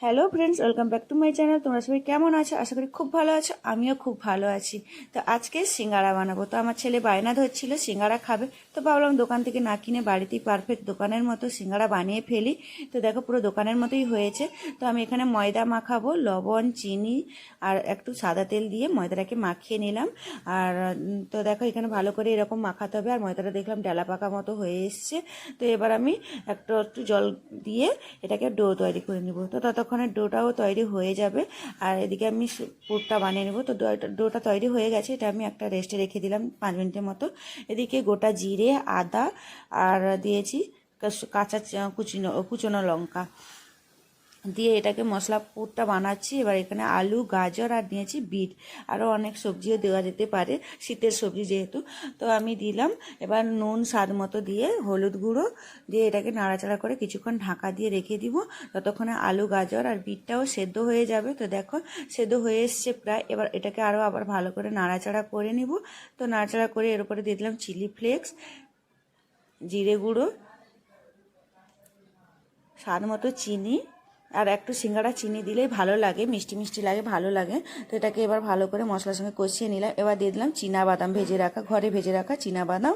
Hello friends, welcome back to my channel. তোমরা সবাই কেমন আছো? আশা করি খুব ভালো আছো। আমিও খুব ভালো আছি। তো আজকে সিঙ্গারা বানাবো। তো আমার ছেলে বায়না ধরছিল সিঙ্গারা খাবে, তো ভাবলাম দোকান থেকে না কিনে বাড়িতেই পারফেক্ট দোকানের মতো সিঙ্গারা বানিয়ে ফেলি। তো দেখো পুরো দোকানের মতোই হয়েছে। তো আমি এখানে ময়দা মাখাবো, লবণ, চিনি আর একটু সাদা তেল দিয়ে ময়দাটাকে মাখিয়ে নিলাম। আর তো দেখো এখানে ভালো করে এরকম মাখাতে হবে। আর ময়দাটা দেখলাম ডালা পাকা মতো হয়ে এসছে। তো এবার আমি একটু একটু জল দিয়ে এটাকে ডো তৈরি করে নিব। তো ততক্ষণে ডোটাও তৈরি হয়ে যাবে। আর এদিকে আমি পুরটা বানিয়ে নেব। তো ডোটা তৈরি হয়ে গেছে, এটা আমি একটা রেস্টে রেখে দিলাম 5 মিনিটের মতো। এদিকে গোটা জিরে, আদা আর দিয়েছি কাঁচা কুচনো লঙ্কা দিয়ে এটাকে মশলা পুরটা বানাচ্ছি। এবার এখানে আলু, গাজর আর নিয়েছি বিট। আরও অনেক সবজিও দেওয়া যেতে পারে, শীতের সবজি যেহেতু। তো আমি দিলাম। এবার নুন স্বাদ মতো দিয়ে হলুদ গুঁড়ো দিয়ে এটাকে নাড়াচাড়া করে কিছুক্ষণ ঢাকা দিয়ে রেখে দিব। ততক্ষণে আলু, গাজর আর বিটটাও সেদ্ধ হয়ে যাবে। তো দেখো সেদ্ধ হয়ে এসছে প্রায়। এবার এটাকে আরও আবার ভালো করে নাড়াচাড়া করে নিব। তো নাড়াচাড়া করে এর উপরে দিয়ে দিলাম চিলি ফ্লেক্স, জিরে গুঁড়ো, স্বাদ মতো চিনি। আর একটু সিঙ্গাড়া চিনি দিলেই ভালো লাগে, মিষ্টি মিষ্টি লাগে, ভালো লাগে। তো এটাকে এবার ভালো করে মশলার সঙ্গে কষিয়ে নিলাম। এবার দিয়ে দিলাম বাদাম ভেজে রাখা, ঘরে ভেজে রাখা বাদাম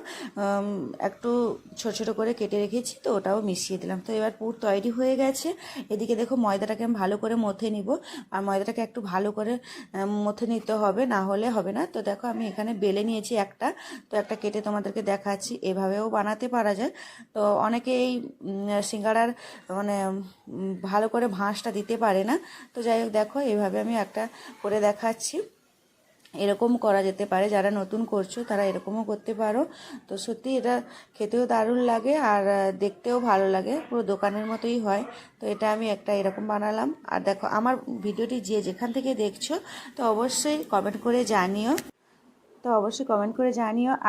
একটু ছোট ছোট করে কেটে রেখেছি, তো ওটাও মিশিয়ে দিলাম। তো এবার পুর তৈরি হয়ে গেছে। এদিকে দেখো ময়দাটাকে আমি ভালো করে মথে নিব। আর ময়দাটাকে একটু ভালো করে মথে নিতে হবে, না হলে হবে না। তো দেখো আমি এখানে বেলে নিয়েছি একটা। তো একটা কেটে তোমাদেরকে দেখাচ্ছি। এভাবেও বানাতে পারা যায়। তো অনেকে এই সিঙ্গাড়ার মানে ভালো করে ভাঁজটা দিতে পারে না। তো যাই হোক দেখো এভাবে আমি একটা করে দেখাচ্ছি। এরকম করা যেতে পারে, যারা নতুন করছো তারা এরকমও করতে পারো। তো সত্যি এটা খেতেও দারুণ লাগে আর দেখতেও ভালো লাগে, পুরো দোকানের মতোই হয়। তো এটা আমি একটা এরকম বানালাম। আর দেখো আমার ভিডিওটি যে যেখান থেকে দেখছো তো অবশ্যই কমেন্ট করে জানিও।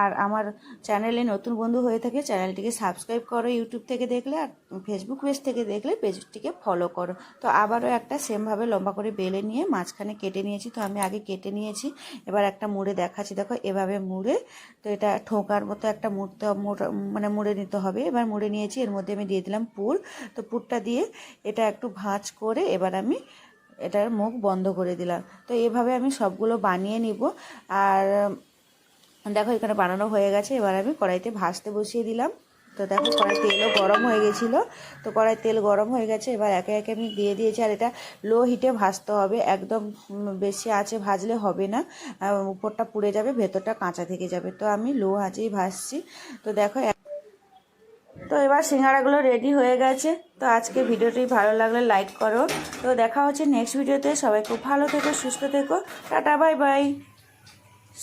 আর আমার চ্যানেলে নতুন বন্ধু হয়ে থাকে চ্যানেলটিকে সাবস্ক্রাইব করো ইউটিউব থেকে দেখলে, আর ফেসবুক পেজ থেকে দেখলে পেজটিকে ফলো করো। তো আবারও একটা সেমভাবে লম্বা করে বেলে নিয়ে মাঝখানে কেটে নিয়েছি। তো আমি আগে কেটে নিয়েছি, এবার একটা মুড়ে দেখাচ্ছি। দেখো এভাবে মুড়ে, তো এটা ঠোকার মতো একটা মানে মুড়ে নিতে হবে। এবার মুড়ে নিয়েছি, এর মধ্যে আমি দিয়ে দিলাম পুর। তো পুরটা দিয়ে এটা একটু ভাঁজ করে এবার আমি এটার মুখ বন্ধ করে দিলাম। তো এভাবে আমি সবগুলো বানিয়ে নিব। আর দেখো এখানে বানানো হয়ে গেছে। এবার আমি কড়াইতে ভাজতে বসিয়ে দিলাম। তো দেখো কড়াই তেলও গরম হয়ে গেছিলো। তো কড়াই তেল গরম হয়ে গেছে, এবার একে একে আমি দিয়ে দিয়েছি। আর এটা লো হিটে ভাজতে হবে, একদম বেশি আঁচে ভাজলে হবে না, উপরটা পুড়ে যাবে, ভেতরটা কাঁচা থেকে যাবে। তো আমি লো আঁচেই ভাজছি। তো দেখো তো এবার সিঙ্গাড়াগুলো রেডি হয়ে গেছে। তো আজকে ভিডিওটি ভালো লাগলে লাইক করো। তো দেখা হচ্ছে নেক্সট ভিডিওতে। সবাই খুব ভালো থেকো, সুস্থ থেকো। টাটা, বাই বাই,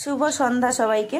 শুভ সন্ধ্যা সবাইকে।